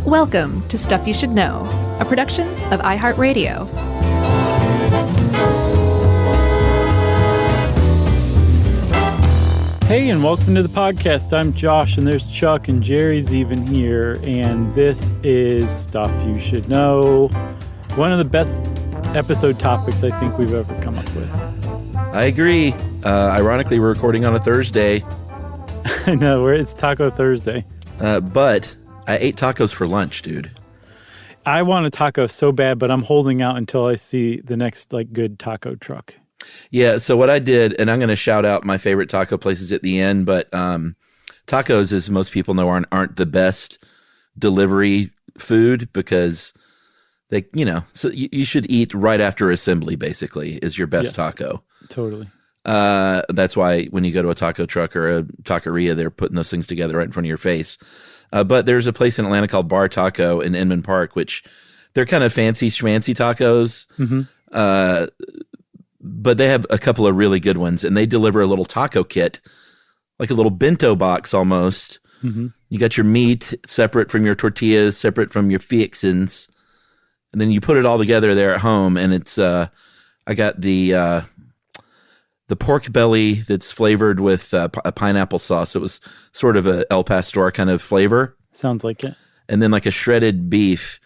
Welcome to Stuff You Should Know, a production of iHeartRadio. Hey, and welcome to the podcast. I'm Josh, and there's Chuck, and Jerry's even here, and this is Stuff You Should Know, one of the best episode topics I think we've ever come up with. I agree. Ironically, we're recording on a Thursday. I know, it's Taco Thursday. But I ate tacos for lunch, dude. I want a taco so bad, but I'm holding out until I see the next good taco truck. Yeah, so what I did, and I'm going to shout out my favorite taco places at the end, but tacos, as most people know, aren't the best delivery food because they, so you should eat right after assembly, basically, is your best taco. Totally. That's why when you go to a taco truck or a taqueria, they're putting those things together right in front of your face. But there's a place in Atlanta called Bar Taco in Inman Park, which they're kind of fancy schmancy tacos. Mm-hmm. But they have a couple of really good ones, and they deliver a little taco kit, like a little bento box almost. Mm-hmm. You got your meat separate from your tortillas, separate from your fixins, and then you put it all together there at home. And it's I got the pork belly that's flavored with a pineapple sauce. It was sort of a El Pastor kind of flavor. Sounds like it. And then like a shredded beef,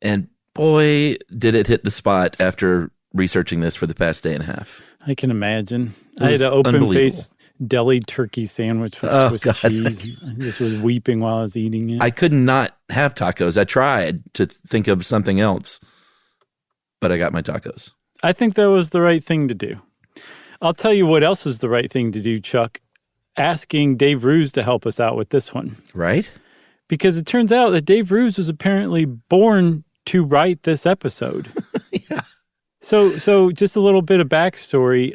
and boy, did it hit the spot after researching this for the past day and a half. I can imagine. I had an open-faced deli turkey sandwich with cheese. I just was weeping while I was eating it. I could not have tacos. I tried to think of something else, but I got my tacos. I think that was the right thing to do. I'll tell you what else was the right thing to do, Chuck. Asking Dave Roos to help us out with this one. Right? Because it turns out that Dave Roos was apparently born to write this episode. Yeah. So just a little bit of backstory.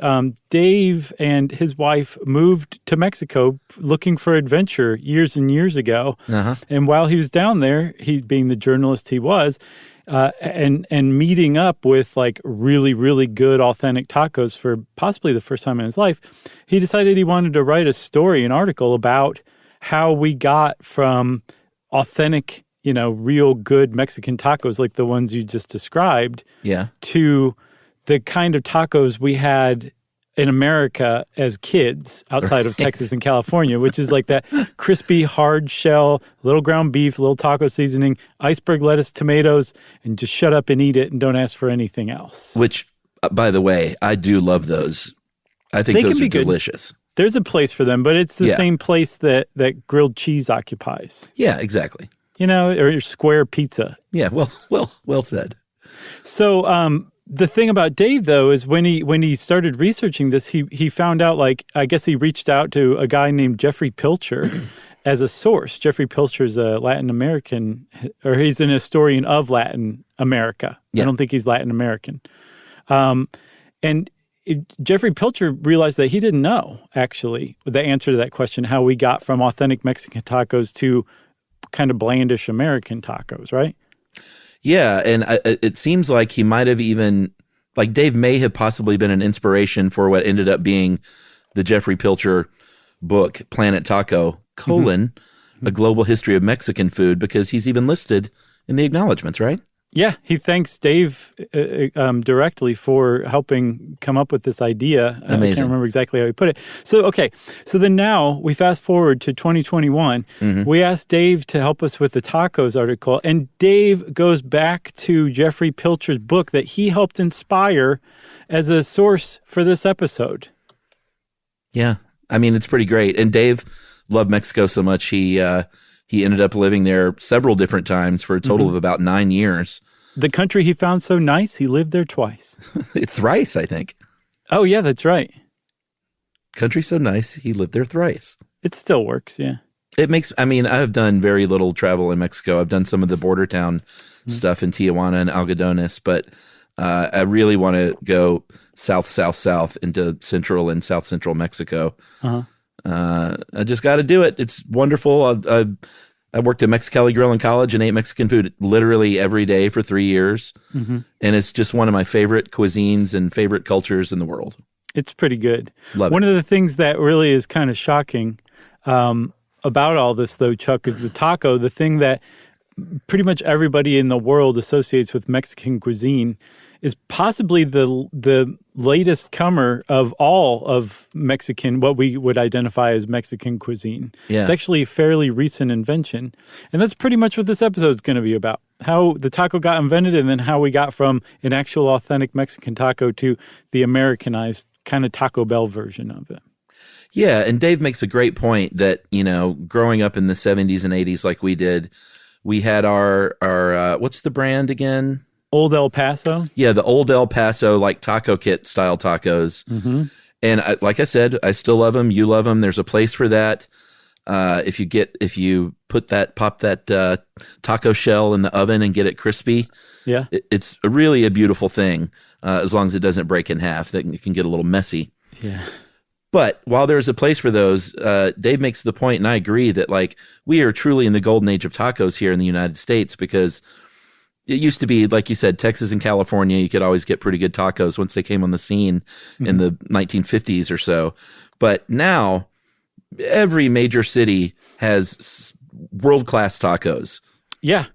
Dave and his wife moved to Mexico looking for adventure years and years ago. Uh-huh. And while he was down there, he being the journalist he was, and meeting up with really, really good authentic tacos for possibly the first time in his life, he decided he wanted to write a story, an article about how we got from authentic, real good Mexican tacos like the ones you just described, to the kind of tacos we had in America as kids outside of Texas and California, which is like that crispy, hard shell, little ground beef, little taco seasoning, iceberg lettuce, tomatoes, and just shut up and eat it and don't ask for anything else. Which, by the way, I do love those. I think those are delicious. There's a place for them, but it's the same place that grilled cheese occupies. Yeah, exactly. Or square pizza. Yeah, well said. So, the thing about Dave, though, is when he started researching this, he found out, I guess he reached out to a guy named Jeffrey Pilcher as a source. Jeffrey Pilcher is a Latin American, or he's an historian of Latin America. Yeah. I don't think he's Latin American. Jeffrey Pilcher realized that he didn't know, actually, the answer to that question, how we got from authentic Mexican tacos to kind of blandish American tacos, right? Yeah, and it seems like he might have even, Dave may have possibly been an inspiration for what ended up being the Jeffrey Pilcher book, Planet Taco, A Global History of Mexican Food, because he's even listed in the acknowledgments, right? Yeah, he thanks Dave directly for helping come up with this idea. Amazing. I can't remember exactly how he put it. So then now we fast forward to 2021. Mm-hmm. We asked Dave to help us with the tacos article, and Dave goes back to Jeffrey Pilcher's book that he helped inspire as a source for this episode. Yeah, I mean, it's pretty great. And Dave loved Mexico so much, he ended up living there several different times for a total of about 9 years. The country he found so nice, he lived there twice. Thrice, I think. Oh, yeah, that's right. Country so nice, he lived there thrice. It still works, yeah. I've done very little travel in Mexico. I've done some of the border town stuff in Tijuana and Algodones, but I really want to go south into central and south central Mexico. Uh-huh. I just got to do it. It's wonderful. I worked at Mexicali Grill in college and ate Mexican food literally every day for 3 years. Mm-hmm. And it's just one of my favorite cuisines and favorite cultures in the world. It's pretty good. Love One it. of the things that really is kind of shocking about all this, though, Chuck, is the taco. The thing that pretty much everybody in the world associates with Mexican cuisine, is possibly the latest comer of all of Mexican, what we would identify as Mexican cuisine. Yeah. It's actually a fairly recent invention. And that's pretty much what this episode is going to be about. How the taco got invented and then how we got from an actual authentic Mexican taco to the Americanized kind of Taco Bell version of it. Yeah, and Dave makes a great point that, growing up in the 70s and 80s like we did, we had our what's the brand again? Old El Paso? Yeah, the Old El Paso, like taco kit style tacos. Mm-hmm. And like I said, I still love them. You love them. There's a place for that. If you pop that taco shell in the oven and get it crispy, yeah, it's really a beautiful thing. As long as it doesn't break in half, it can get a little messy. Yeah. But while there's a place for those, Dave makes the point, and I agree that we are truly in the golden age of tacos here in the United States, because it used to be, like you said, Texas and California, you could always get pretty good tacos once they came on the scene in the 1950s or so. But now every major city has world-class tacos. Yeah.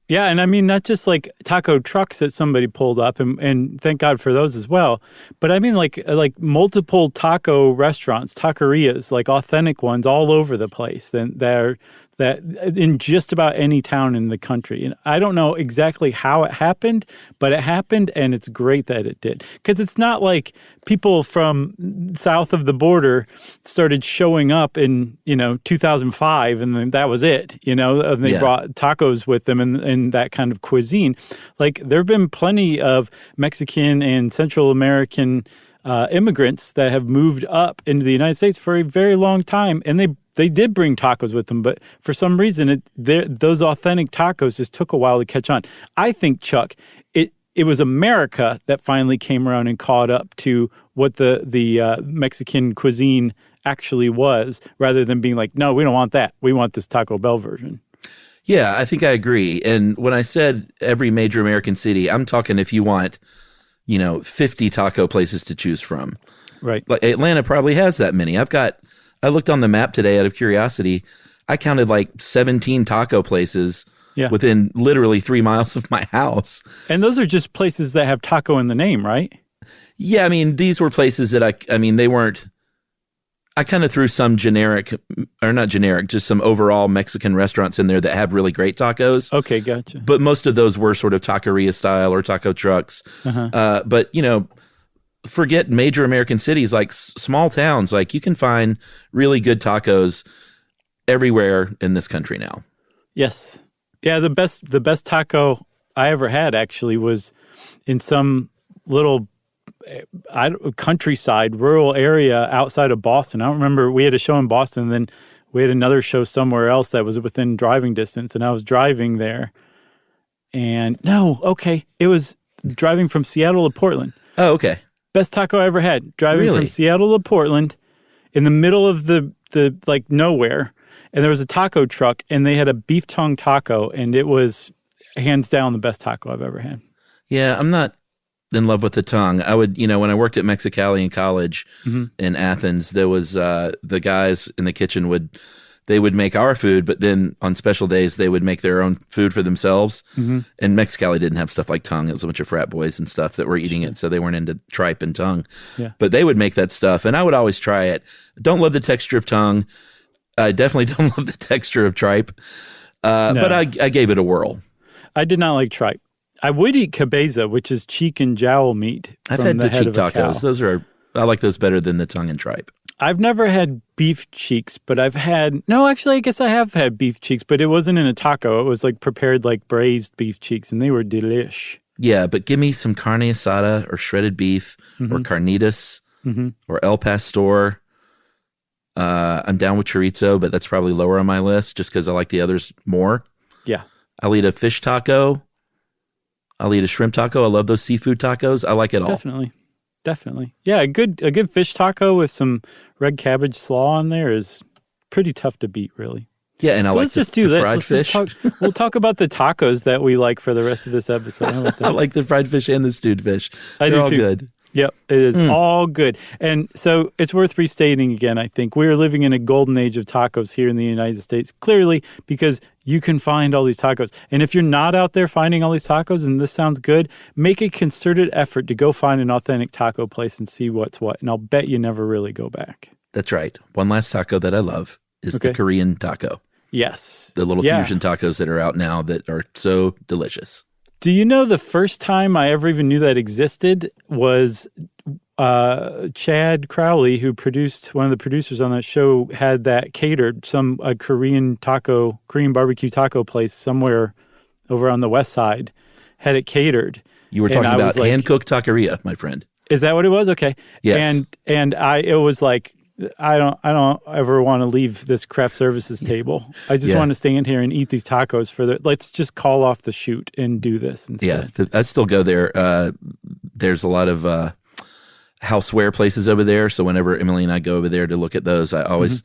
Yeah, and I mean, not just like taco trucks that somebody pulled up, and thank God for those as well. But I mean, like multiple taco restaurants, taquerias, like authentic ones all over the place. That in just about any town in the country. And I don't know exactly how it happened, but it happened, and it's great that it did. Because it's not like people from south of the border started showing up in, 2005, and then that was it, and they brought tacos with them and that kind of cuisine. Like, there have been plenty of Mexican and Central American immigrants that have moved up into the United States for a very long time, and they did bring tacos with them, but for some reason, those authentic tacos just took a while to catch on. I think, Chuck, it was America that finally came around and caught up to what the Mexican cuisine actually was, rather than being like, no, we don't want that. We want this Taco Bell version. Yeah, I think I agree. And when I said every major American city, I'm talking if you want, 50 taco places to choose from. Right. Like Atlanta probably has that many. I looked on the map today out of curiosity. I counted 17 taco places within literally 3 miles of my house. And those are just places that have taco in the name, right? Yeah, I mean, these were places that they weren't, I kind of threw some just some overall Mexican restaurants in there that have really great tacos. Okay, gotcha. But most of those were sort of taqueria style or taco trucks. Uh-huh. But, forget major American cities, like small towns, you can find really good tacos everywhere in this country now. Yes. Yeah, the best taco I ever had actually was in some little countryside, rural area outside of Boston. I don't remember. We had a show in Boston, and then we had another show somewhere else that was within driving distance, and I was driving there. And it was driving from Seattle to Portland. Oh, okay. Best taco I ever had. Driving from Seattle to Portland in the middle of the nowhere. And there was a taco truck, and they had a beef tongue taco, and it was hands down the best taco I've ever had. Yeah, I'm not in love with the tongue. I would, when I worked at Mexicali in college in Athens, there was the guys in the kitchen they would make our food, but then on special days, they would make their own food for themselves. Mm-hmm. And Mexicali didn't have stuff like tongue. It was a bunch of frat boys and stuff that were eating it, so they weren't into tripe and tongue. Yeah. But they would make that stuff, and I would always try it. Don't love the texture of tongue. I definitely don't love the texture of tripe. No. But I gave it a whirl. I did not like tripe. I would eat cabeza, which is cheek and jowl meat. I've had the cheek tacos. I like those better than the tongue and tripe. I've never had beef cheeks, but I guess I have had beef cheeks, but it wasn't in a taco. It was prepared braised beef cheeks, and they were delish. Yeah, but give me some carne asada or shredded beef or carnitas or El Pastor. I'm down with chorizo, but that's probably lower on my list just because I like the others more. Yeah. I'll eat a fish taco. I'll eat a shrimp taco. I love those seafood tacos. I like it all. Definitely. Yeah, a good fish taco with some red cabbage slaw on there is pretty tough to beat, really. Yeah, and let's just do this. Fried fish. We'll talk about the tacos that we like for the rest of this episode. I like the fried fish and the stewed fish. They're all good. Yep, it is all good. And so it's worth restating again, I think. We are living in a golden age of tacos here in the United States, clearly, because you can find all these tacos. And if you're not out there finding all these tacos and this sounds good, make a concerted effort to go find an authentic taco place and see what's what. And I'll bet you never really go back. That's right. One last taco that I love is the Korean taco. Yes. The little fusion tacos that are out now that are so delicious. Do you know the first time I ever even knew that existed was Chad Crowley, who produced, one of the producers on that show, had that catered, a Korean barbecue taco place somewhere over on the west side, had it catered. You were talking about hand-cooked taqueria, my friend. Is that what it was? Okay. Yes. And it was like, I don't ever want to leave this craft services table. I just want to stand here and eat these tacos let's just call off the shoot and do this instead. Yeah, I still go there. There's a lot of houseware places over there. So whenever Emily and I go over there to look at those, I always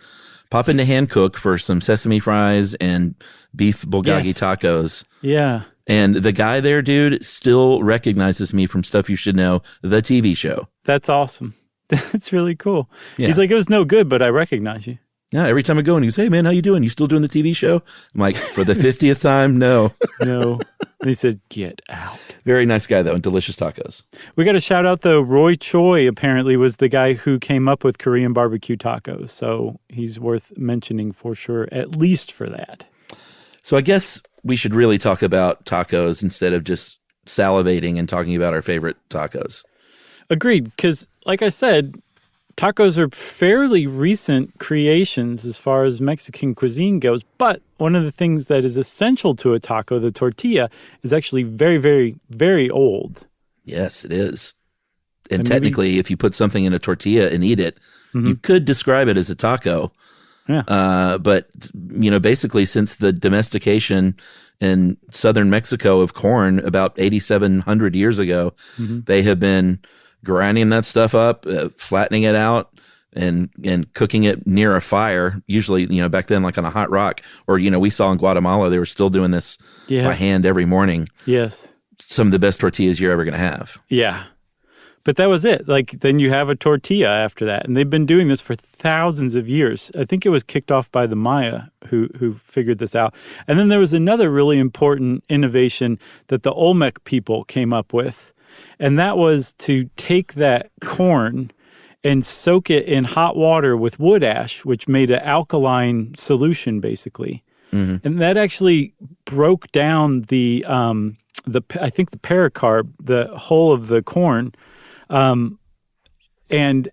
pop into Hand Cook for some sesame fries and beef bulgogi tacos. Yeah. And the guy there, dude, still recognizes me from Stuff You Should Know, the TV show. That's awesome. That's really cool. Yeah. He's like, it was no good, but I recognize you. Yeah, every time I go and he goes, hey, man, how you doing? You still doing the TV show? I'm like, for the 50th time, no. No. And he said, get out. Very nice guy, though, and delicious tacos. We got to shout out, though, Roy Choi apparently was the guy who came up with Korean barbecue tacos. So he's worth mentioning for sure, at least for that. So I guess we should really talk about tacos instead of just salivating and talking about our favorite tacos. Agreed, because like I said, tacos are fairly recent creations as far as Mexican cuisine goes. But one of the things that is essential to a taco, the tortilla, is actually very, very, very old. Yes, it is. And technically, if you put something in a tortilla and eat it, you could describe it as a taco. Yeah. But, basically since the domestication in southern Mexico of corn about 8,700 years ago, they have been grinding that stuff up, flattening it out, and cooking it near a fire, usually, back then, like on a hot rock. Or, we saw in Guatemala, they were still doing this by hand every morning. Yes. Some of the best tortillas you're ever going to have. Yeah. But that was it. Like, then you have a tortilla after that. And they've been doing this for thousands of years. I think it was kicked off by the Maya who figured this out. And then there was another really important innovation that the Olmec people came up with. And that was to take that corn and soak it in hot water with wood ash, which made an alkaline solution, basically. And that actually broke down the pericarb, the hull of the corn, and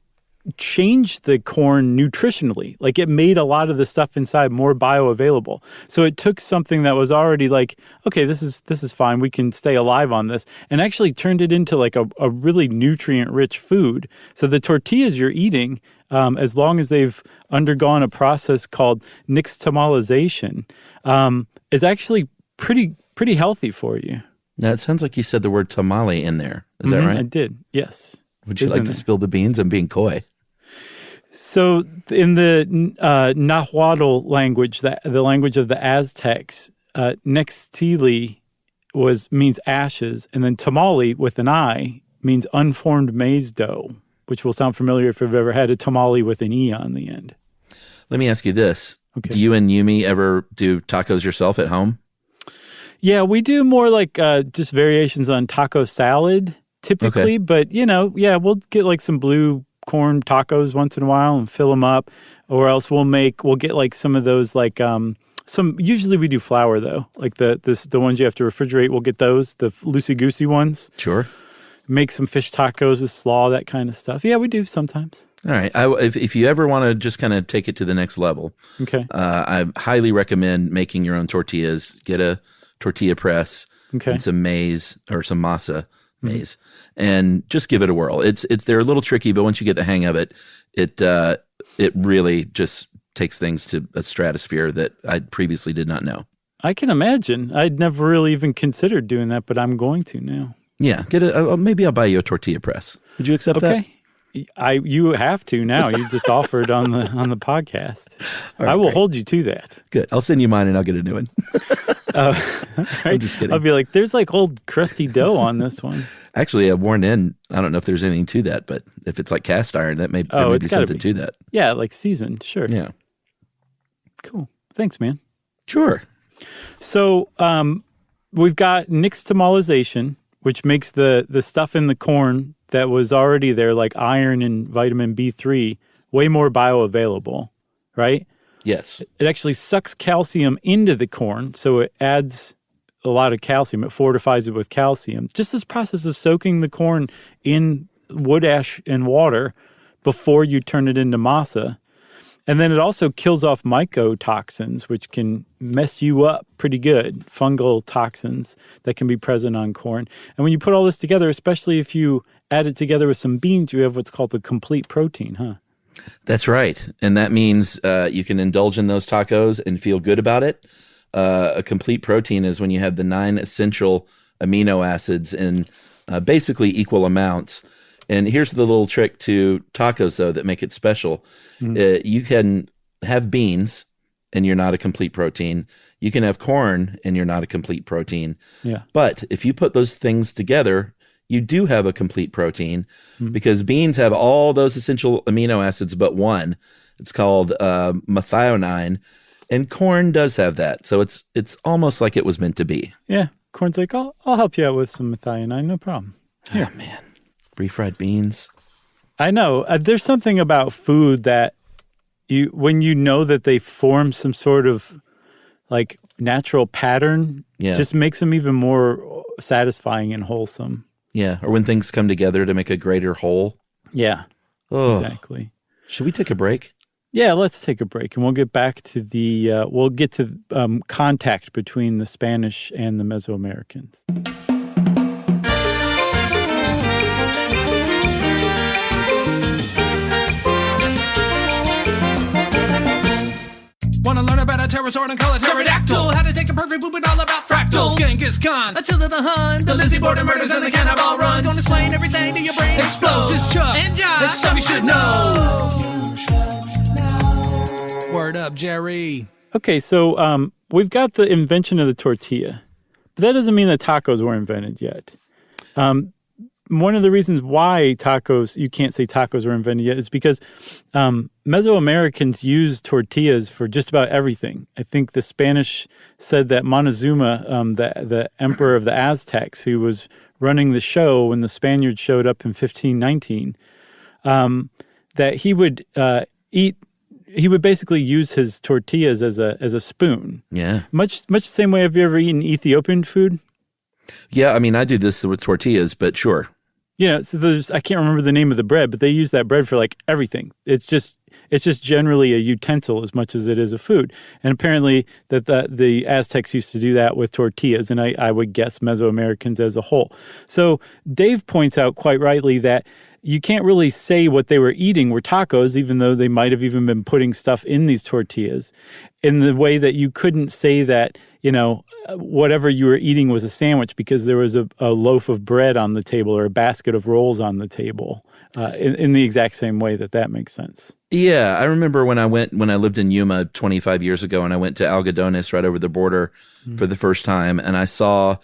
changed the corn nutritionally. Like, it made a lot of the stuff inside more bioavailable. So it took something that was already like, okay, this is fine, we can stay alive on this, and actually turned it into like a really nutrient-rich food. So the tortillas you're eating, as long as they've undergone a process called nixtamalization, is actually pretty healthy for you. Now, it sounds like you said the word tamale in there. Is that right? I did, yes. Would you like to spill the beans? I'm being coy. So in the Nahuatl language, the language of the Aztecs, nextili means ashes, and then tamale with an I means unformed maize dough, which will sound familiar if you've ever had a tamale with an E on the end. Let me ask you this. Okay. Do you and Yumi ever do tacos yourself at home? Yeah, we do more like just variations on taco salad typically, but we'll get like some blue corn tacos once in a while and fill them up, or else we'll get like some of those like usually we do flour though, like the ones you have to refrigerate. We'll get those, the loosey goosey ones. Sure. Make some fish tacos with slaw, that kind of stuff. Yeah, we do sometimes. All right. If you ever want to just kind of take it to the next level, okay, I highly recommend making your own tortillas. Get a tortilla press and some maize or some masa maize, and just give it a whirl. They're a little tricky, but once you get the hang of it, it really just takes things to a stratosphere that I previously did not know. I can imagine. I'd never really even considered doing that, but I'm going to now. Yeah, maybe I'll buy you a tortilla press. Would you accept that? You have to now. You just offered on the podcast. Right, I will great. hold you to that. Good. I'll send you mine and I'll get a new one. Right? I'm just kidding. I'll be like, there's like old crusty dough on this one. Actually, a worn in. I don't know if there's anything to that, but if it's like cast iron, there may be something to that. Yeah, like seasoned. Sure. Yeah. Cool. Thanks, man. Sure. So we've got nixtamalization, which makes the stuff in the corn that was already there, like iron and vitamin B3, way more bioavailable, right? Yes. It actually sucks calcium into the corn, so it adds a lot of calcium. It fortifies it with calcium. Just this process of soaking the corn in wood ash and water before you turn it into masa. And then it also kills off mycotoxins, which can mess you up pretty good, fungal toxins that can be present on corn. And when you put all this together, especially if you add it together with some beans, you have what's called the complete protein, huh? That's right. And that means you can indulge in those tacos and feel good about it. A complete protein is when you have the 9 essential amino acids in basically equal amounts. And here's the little trick to tacos, though, that make it special. You can have beans, and you're not a complete protein. You can have corn, and you're not a complete protein. Yeah. But if you put those things together, you do have a complete protein because beans have all those essential amino acids but one. It's called methionine, and corn does have that. So it's almost like it was meant to be. Yeah. Corn's like, I'll help you out with some methionine, no problem. Here. Oh, man. Refried beans. I know. There's something about food that when you know that they form some sort of like natural pattern, just makes them even more satisfying and wholesome. Yeah. Or when things come together to make a greater whole. Yeah. Oh. Exactly. Should we take a break? Yeah, let's take a break and we'll get back to we'll get to contact between the Spanish and the Mesoamericans. Wanna learn about a pterosaur and call it pterodactyl? How to take a perfect poop and all about fractals. Genghis Khan, Attila the Hun, the Lizzie Borden murders and the cannibal runs. Don't explain everything to your brain explodes. It's Chuck and Josh. This stuff you should know. Word up, Jerry. Okay, so we've got the invention of the tortilla, but that doesn't mean that tacos were invented yet. One of the reasons why you can't say tacos were invented yet is because Mesoamericans used tortillas for just about everything. I think the Spanish said that Montezuma, the emperor of the Aztecs, who was running the show when the Spaniards showed up in 1519, that he would basically use his tortillas as a spoon. Yeah. Much the same way. Have you ever eaten Ethiopian food? Yeah, I mean, I do this with tortillas, but sure. So I can't remember the name of the bread, but they use that bread for like everything. It's just generally a utensil as much as it is a food. And apparently that the Aztecs used to do that with tortillas, and I would guess Mesoamericans as a whole. So Dave points out quite rightly that you can't really say what they were eating were tacos, even though they might have even been putting stuff in these tortillas, in the way that you couldn't say that, whatever you were eating was a sandwich because there was a loaf of bread on the table or a basket of rolls on the table, in the exact same way that makes sense. Yeah, I remember when I lived in Yuma 25 years ago, and I went to Algodones right over the border for the first time, and I saw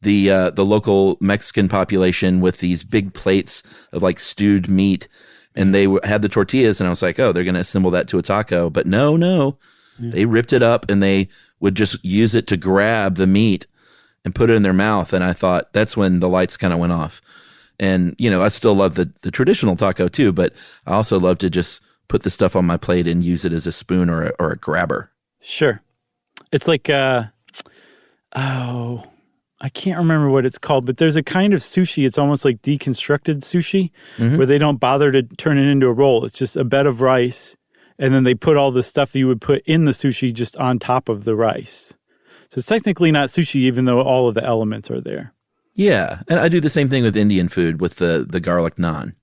the local Mexican population with these big plates of like stewed meat, and they had the tortillas, and I was like, oh, they're going to assemble that to a taco. But no, they ripped it up and they would just use it to grab the meat and put it in their mouth. And I thought that's when the lights kind of went off. And, I still love the traditional taco too, but I also love to just put the stuff on my plate and use it as a spoon or a grabber. Sure. It's like, I can't remember what it's called, but there's a kind of sushi. It's almost like deconstructed sushi where they don't bother to turn it into a roll. It's just a bed of rice, and then they put all the stuff you would put in the sushi just on top of the rice. So it's technically not sushi, even though all of the elements are there. Yeah, and I do the same thing with Indian food with the garlic naan.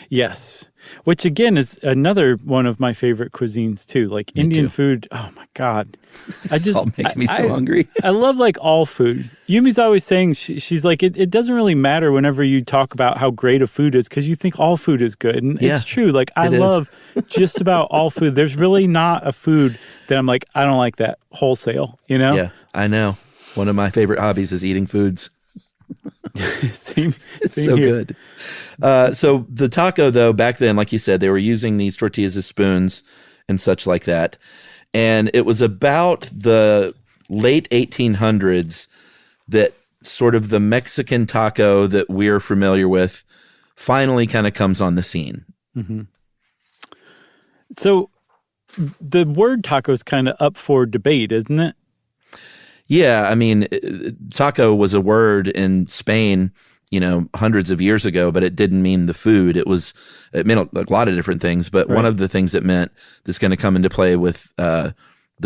Yes. Which again is another one of my favorite cuisines too. Like Me Indian too. food. Oh my God. It's all making me so hungry. I love like all food. Yumi's always saying, she's like, it doesn't really matter whenever you talk about how great a food is because you think all food is good. And it's true. Like I love just about all food. There's really not a food that I'm like, I don't like that wholesale, you know? Yeah, I know. One of my favorite hobbies is eating foods. same So here. good. So the taco, though, back then, like you said, they were using these tortillas as spoons and such like that. And it was about the late 1800s that sort of the Mexican taco that we're familiar with finally kind of comes on the scene. Mm-hmm. So the word taco is kind of up for debate, isn't it? Yeah, I mean, taco was a word in Spain, hundreds of years ago, but it didn't mean the food. It meant a lot of different things, but one of the things it meant that's going to come into play with the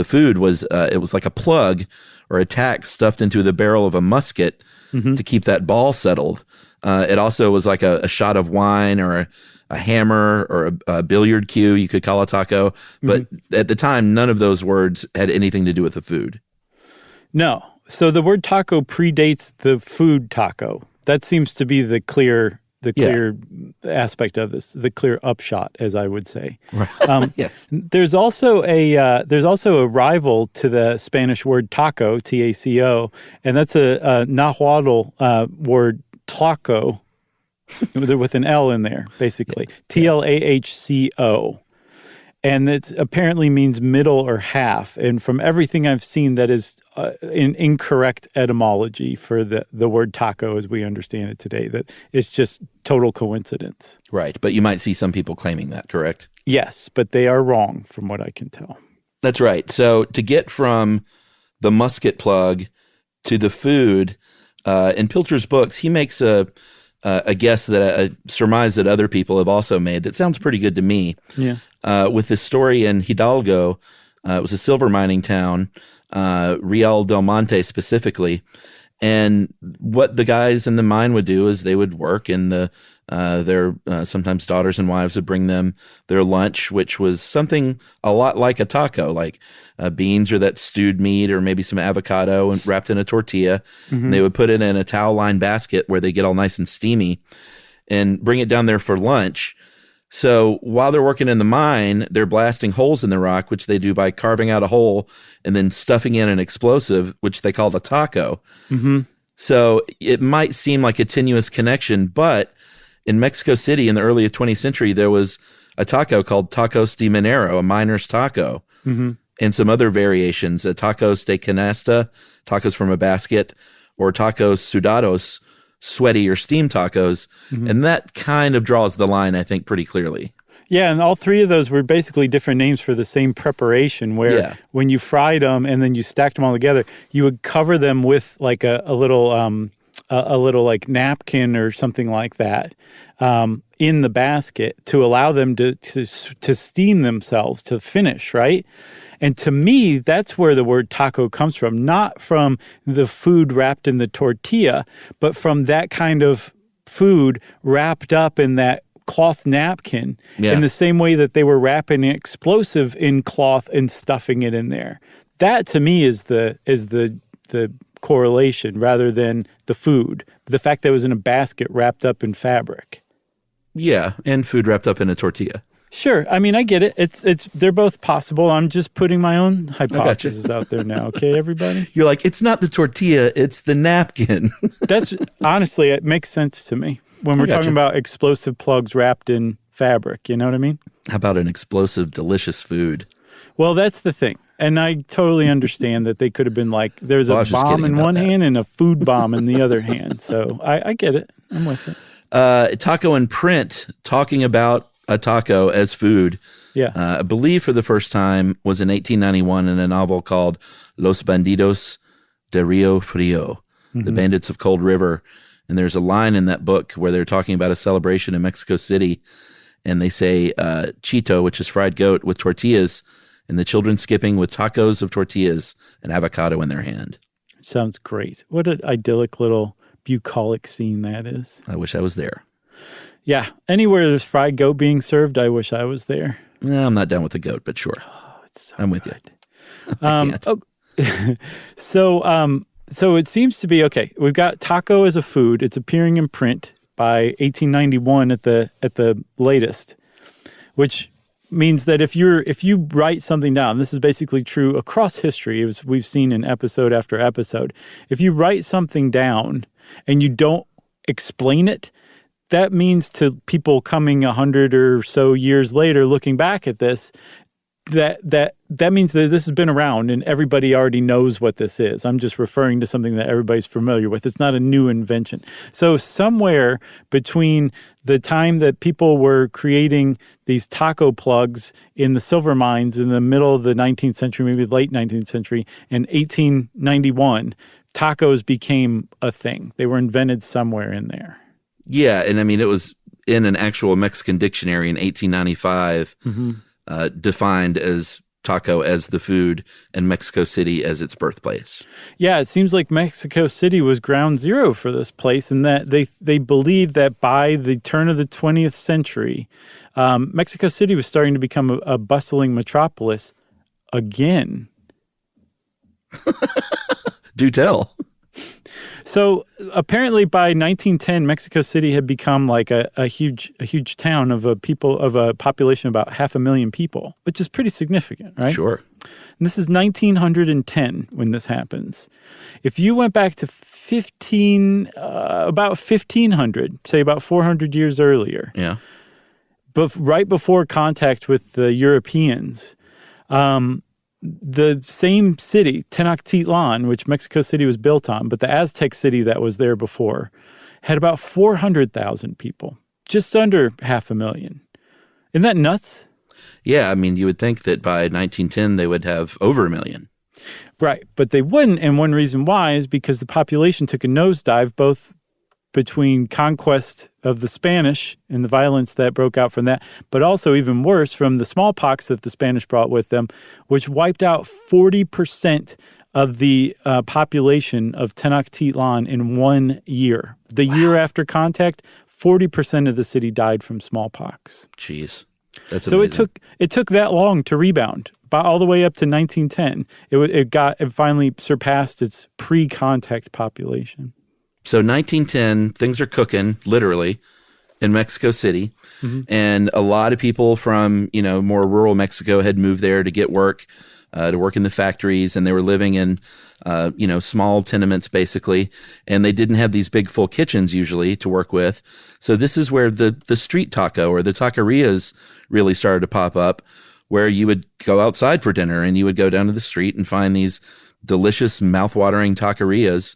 food was it was like a plug or a tack stuffed into the barrel of a musket to keep that ball settled. It also was like a shot of wine or a hammer or a billiard cue, you could call a taco. But at the time, none of those words had anything to do with the food. No. So the word taco predates the food taco. That seems to be the clear aspect of this, the clear upshot, as I would say. Right. Yes. There's also a rival to the Spanish word taco, T-A-C-O, and that's a Nahuatl word taco with an L in there, basically. T-L-A-H-C-O. And it apparently means middle or half. And from everything I've seen, that is an incorrect etymology for the word taco as we understand it today. That it's just total coincidence. Right. But you might see some people claiming that, correct? Yes, but they are wrong from what I can tell. That's right. So to get from the musket plug to the food, in Pilcher's books, he makes a guess that a surmise that other people have also made that sounds pretty good to me. Yeah. With this story in Hidalgo, it was a silver mining town, Real del Monte specifically. And what the guys in the mine would do is they would work, and their sometimes daughters and wives would bring them their lunch, which was something a lot like a taco, like beans or that stewed meat or maybe some avocado and wrapped in a tortilla. And they would put it in a towel-lined basket where they get all nice and steamy and bring it down there for lunch. So while they're working in the mine, they're blasting holes in the rock, which they do by carving out a hole and then stuffing in an explosive, which they call the taco. So it might seem like a tenuous connection, but in Mexico City in the early 20th century, there was a taco called tacos de minero, a miner's taco, and some other variations, tacos de canasta, tacos from a basket, or tacos sudados, sweaty or steamed tacos. And that kind of draws the line, I think, pretty clearly. Yeah, and all three of those were basically different names for the same preparation, where when you fried them and then you stacked them all together, you would cover them with like a little like napkin or something like that in the basket to allow them to steam themselves to finish, right? And to me, that's where the word taco comes from, not from the food wrapped in the tortilla, but from that kind of food wrapped up in that cloth napkin in the same way that they were wrapping an explosive in cloth and stuffing it in there. That to me is the correlation rather than the food. The fact that it was in a basket wrapped up in fabric. Yeah, and food wrapped up in a tortilla. Sure. I mean, I get it. It's they're both possible. I'm just putting my own hypothesis out there now. Okay, everybody? You're like, it's not the tortilla, it's the napkin. That's honestly, it makes sense to me when we're talking about explosive plugs wrapped in fabric. You know what I mean? How about an explosive, delicious food? Well, that's the thing. And I totally understand that they could have been like, there's a bomb in one hand and a food bomb in the other hand. So I get it. I'm with it. Taco in print, talking about a taco as food, I believe for the first time was in 1891 in a novel called Los Bandidos de Rio Frio, The Bandits of Cold River. And there's a line in that book where they're talking about a celebration in Mexico City, and they say chito, which is fried goat, with tortillas, and the children skipping with tacos of tortillas and avocado in their hand. Sounds great. What an idyllic little bucolic scene that is. I wish I was there. Yeah, anywhere there's fried goat being served, I wish I was there. No, I'm not down with the goat, but sure. Oh, it's so I'm with you. So it seems to be okay. We've got taco as a food. It's appearing in print by 1891 at the latest, which means that if you write something down, this is basically true across history, as we've seen in episode after episode. If you write something down and you don't explain it, that means to people coming 100 or so years later, looking back at this, that means that this has been around and everybody already knows what this is. I'm just referring to something that everybody's familiar with. It's not a new invention. So somewhere between the time that people were creating these taco plugs in the silver mines in the middle of the 19th century, maybe late 19th century, and 1891, tacos became a thing. They were invented somewhere in there. Yeah, and I mean, it was in an actual Mexican dictionary in 1895, defined as taco as the food and Mexico City as its birthplace. Yeah, it seems like Mexico City was ground zero for this place, and that they believed that by the turn of the 20th century, Mexico City was starting to become a bustling metropolis again. Do tell. So apparently by 1910, Mexico City had become like a huge town of a population of about 500,000 people, which is pretty significant, right? Sure. And this is 1910 when this happens. If you went back to about 1500, say about 400 years earlier, yeah, right before contact with the Europeans, the same city, Tenochtitlan, which Mexico City was built on, but the Aztec city that was there before, had about 400,000 people, just under 500,000. Isn't that nuts? Yeah, I mean, you would think that by 1910 they would have over 1 million. Right, but they wouldn't, and one reason why is because the population took a nosedive, both between conquest of the Spanish and the violence that broke out from that, but also even worse from the smallpox that the Spanish brought with them, which wiped out 40% of the population of Tenochtitlan in 1 year. The year after contact, 40% of the city died from smallpox. Jeez, that's so amazing. it took that long to rebound, all the way up to 1910. It finally surpassed its pre-contact population. So 1910, things are cooking, literally, in Mexico City. Mm-hmm. And a lot of people from, more rural Mexico had moved there to get work, to work in the factories. And they were living in, small tenements, basically. And they didn't have these big full kitchens usually to work with. So this is where the street taco or the taquerias really started to pop up, where you would go outside for dinner and you would go down to the street and find these delicious, mouth-watering taquerias.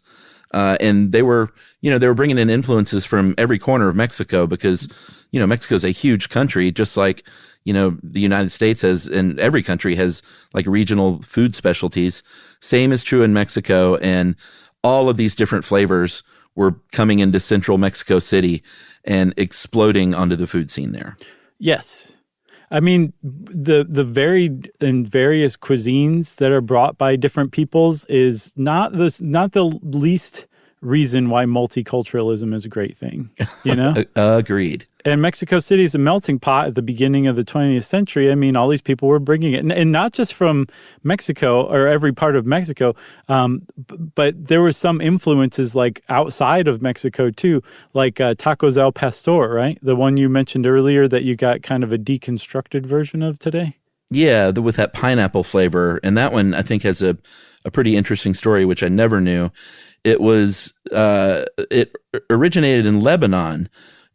And they were bringing in influences from every corner of Mexico because, Mexico's a huge country, just like, the United States has, and every country has like regional food specialties. Same is true in Mexico. And all of these different flavors were coming into central Mexico City and exploding onto the food scene there. Yes. I mean, the varied and various cuisines that are brought by different peoples is not the least reason why multiculturalism is a great thing, Agreed. And Mexico City is a melting pot at the beginning of the 20th century. I mean, all these people were bringing it, and not just from Mexico or every part of Mexico, but there were some influences like outside of Mexico too, like tacos al pastor, right? The one you mentioned earlier that you got kind of a deconstructed version of today. Yeah, with that pineapple flavor, and that one I think has a pretty interesting story, which I never knew. It was it originated in Lebanon.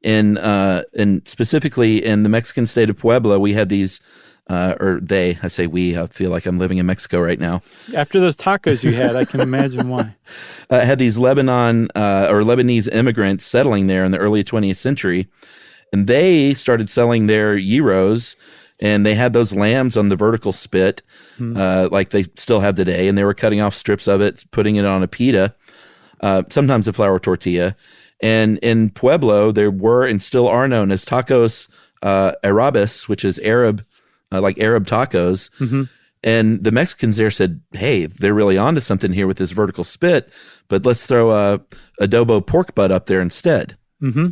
And specifically in the Mexican state of Puebla, we had these, I feel like I'm living in Mexico right now. After those tacos you had, I can imagine why. Had these Lebanon or Lebanese immigrants settling there in the early 20th century, and they started selling their gyros, and they had those lambs on the vertical spit, like they still have today, and they were cutting off strips of it, putting it on a pita, sometimes a flour tortilla. And in Pueblo, there were and still are known as tacos Arabes, which is Arab, like Arab tacos. Mm-hmm. And the Mexicans there said, hey, they're really onto something here with this vertical spit, but let's throw a adobo pork butt up there instead. Mm-hmm.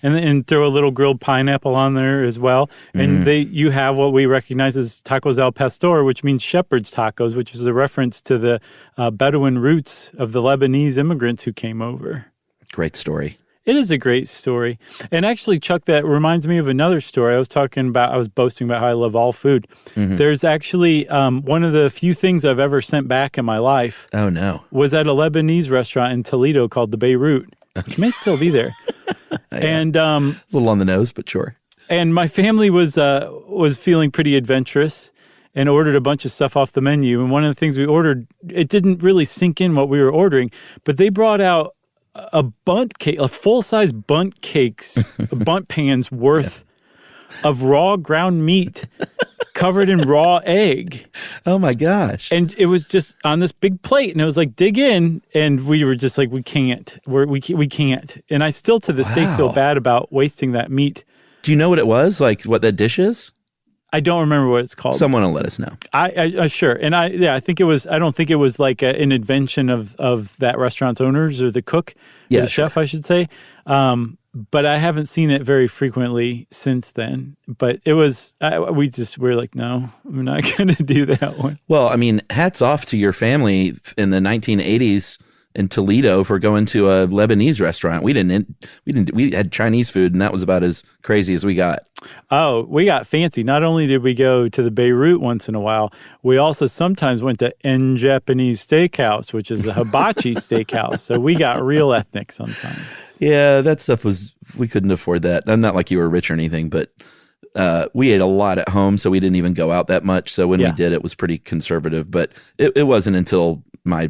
And throw a little grilled pineapple on there as well. And you have what we recognize as tacos al pastor, which means shepherd's tacos, which is a reference to the Bedouin roots of the Lebanese immigrants who came over. Great story. It is a great story. And actually, Chuck, that reminds me of another story. I was boasting about how I love all food. Mm-hmm. There's actually one of the few things I've ever sent back in my life. Oh, no. Was at a Lebanese restaurant in Toledo called the Beirut, which may still be there. Yeah. And a little on the nose, but sure. And my family was feeling pretty adventurous and ordered a bunch of stuff off the menu. And one of the things we ordered, it didn't really sink in what we were ordering, but they brought out a bundt cake, a full-size bundt cakes, bundt pans worth of raw ground meat covered in raw egg. Oh my gosh. And it was just on this big plate, and it was like, dig in, and we were just like, we can't. We can't. And I still to this day feel bad about wasting that meat. Do you know what it was? Like what that dish is? I don't remember what it's called. Someone will let us know. I sure. And I think it was, I don't think it was like an invention of that restaurant's owners or the cook, or the chef, I should say. But I haven't seen it very frequently since then. But it was, we're like, no, I'm not going to do that one. Well, I mean, hats off to your family in the 1980s in Toledo for going to a Lebanese restaurant. We had Chinese food, and that was about as crazy as we got. Oh, we got fancy. Not only did we go to the Beirut once in a while, we also sometimes went to En Japanese Steakhouse, which is a hibachi steakhouse. So we got real ethnic sometimes. Yeah, that stuff we couldn't afford that. Not like you were rich or anything, but we ate a lot at home, so we didn't even go out that much. So when we did, it was pretty conservative. But it wasn't until my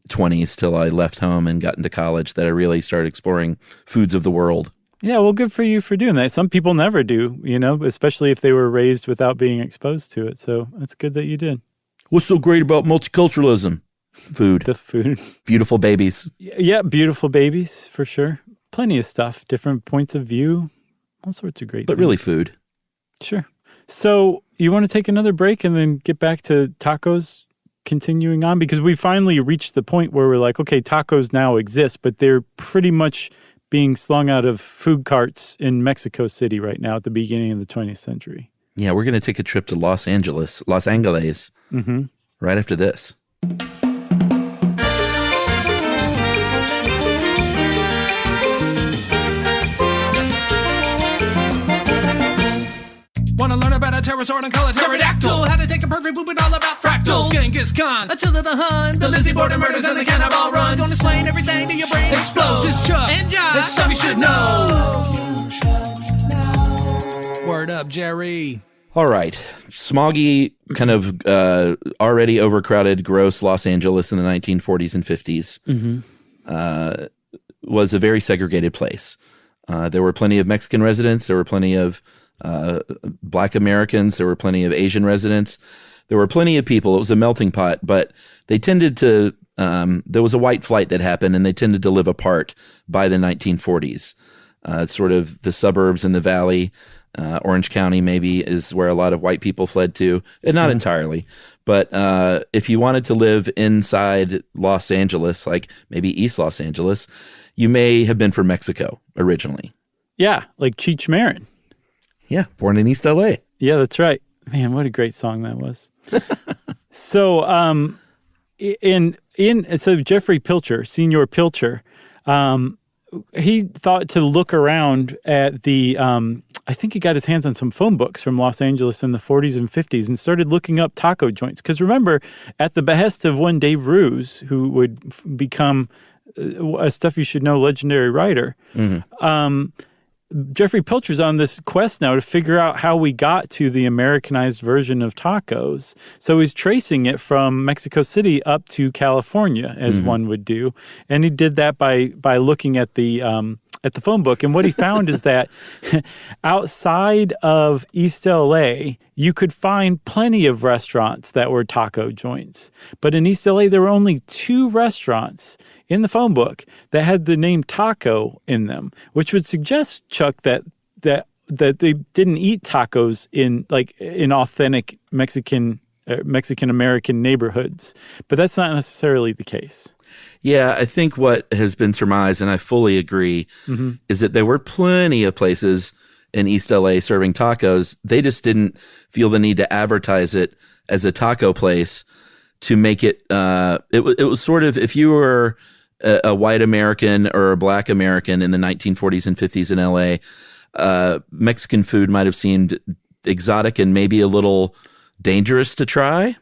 20s till I left home and got into college that I really started exploring foods of the world. Yeah, well, good for you for doing that. Some people never do, especially if they were raised without being exposed to it. So it's good that you did. What's so great about multiculturalism? Food. The food. Beautiful babies. Yeah, beautiful babies, for sure. Plenty of stuff, different points of view, all sorts of great But things. really food. Sure. So you want to take another break and then get back to tacos? Continuing on, because we finally reached the point where we're like, okay, tacos now exist, but they're pretty much being slung out of food carts in Mexico City right now at the beginning of the 20th century. Yeah, we're going to take a trip to Los Angeles, right after this. Wanna learn about a pterosaur and call it pterodactyl? How to take a perfect poop and all about fractals? Genghis Khan, Attila the Hun, the Lizzie Borden murders and the cannibal runs. Don't explain everything to your brain explodes. It's Chuck and Josh. That's stuff you should know. Word up, Jerry. All right. Smoggy, kind of already overcrowded, gross Los Angeles in the 1940s and 50s was a very segregated place. There were plenty of Mexican residents. There were plenty of Black Americans. There were plenty of Asian residents. There were plenty of people. It was a melting pot, but they tended to, there was a white flight that happened, and they tended to live apart by the 1940s. Sort of the suburbs in the valley, Orange County maybe is where a lot of white people fled to, and not entirely. But if you wanted to live inside Los Angeles, like maybe East Los Angeles, you may have been from Mexico originally. Yeah, like Cheech Marin. Yeah, born in East LA. Yeah, that's right. Man, what a great song that was. So, so Jeffrey Pilcher, Senior Pilcher, he thought to look around at the, I think he got his hands on some phone books from Los Angeles in the 40s and 50s and started looking up taco joints. Because remember, at the behest of one Dave Roos, who would become a Stuff You Should Know legendary writer, Jeffrey Pilcher's on this quest now to figure out how we got to the Americanized version of tacos. So he's tracing it from Mexico City up to California, as one would do. And he did that by looking at the phone book. And what he found is that outside of East LA, you could find plenty of restaurants that were taco joints. But in East LA, there were only 2 restaurants in the phone book that had the name taco in them, which would suggest, Chuck, that they didn't eat tacos in authentic Mexican American neighborhoods. But that's not necessarily the case. Yeah, I think what has been surmised, and I fully agree, is that there were plenty of places in East LA serving tacos. They just didn't feel the need to advertise it as a taco place to make it, it was sort of, if you were a white American or a black American in the 1940s and 50s in LA, Mexican food might have seemed exotic and maybe a little dangerous to try.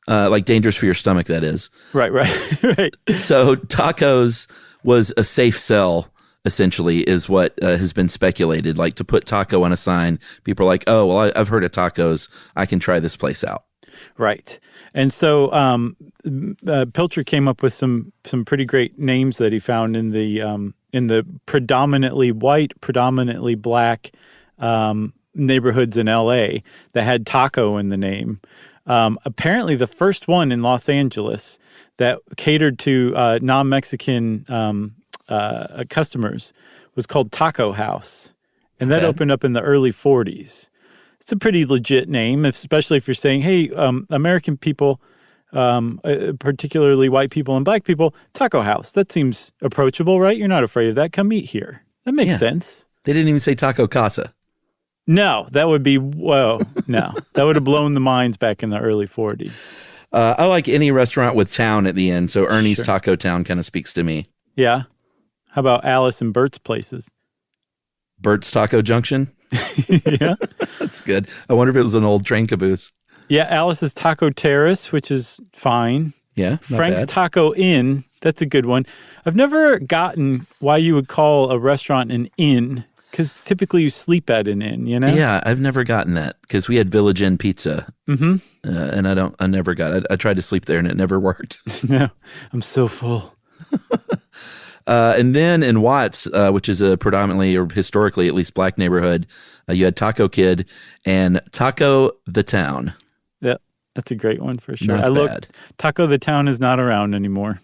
Like dangerous for your stomach, that is. Right. So tacos was a safe sell, essentially, is what has been speculated. Like to put taco on a sign, people are like, oh, well, I've heard of tacos. I can try this place out. Right. And so Pilcher came up with some pretty great names that he found in the predominantly white, predominantly black neighborhoods in L.A. that had taco in the name. Apparently, the first one in Los Angeles that catered to non-Mexican customers was called Taco House, and that opened up in the early 40s. It's a pretty legit name, especially if you're saying, hey, American people, particularly white people and black people, Taco House. That seems approachable, right? You're not afraid of that. Come eat here. That makes sense. They didn't even say Taco Casa. No, that would be, no. That would have blown the minds back in the early 40s. I like any restaurant with town at the end, so Ernie's Taco Town kind of speaks to me. Yeah. How about Alice and Bert's places? Bert's Taco Junction? Yeah. That's good. I wonder if it was an old train caboose. Yeah, Alice's Taco Terrace, which is fine. Yeah, Frank's bad. Taco Inn, that's a good one. I've never gotten why you would call a restaurant an inn, because typically you sleep at an inn, you know? Yeah, I've never gotten that, because we had Village Inn Pizza, and I never got it. I tried to sleep there, and it never worked. No, I'm so full. And then in Watts, which is a predominantly, or historically at least, black neighborhood, you had Taco Kid and Taco the Town. Yeah, that's a great one for sure. Not bad. Taco the Town is not around anymore.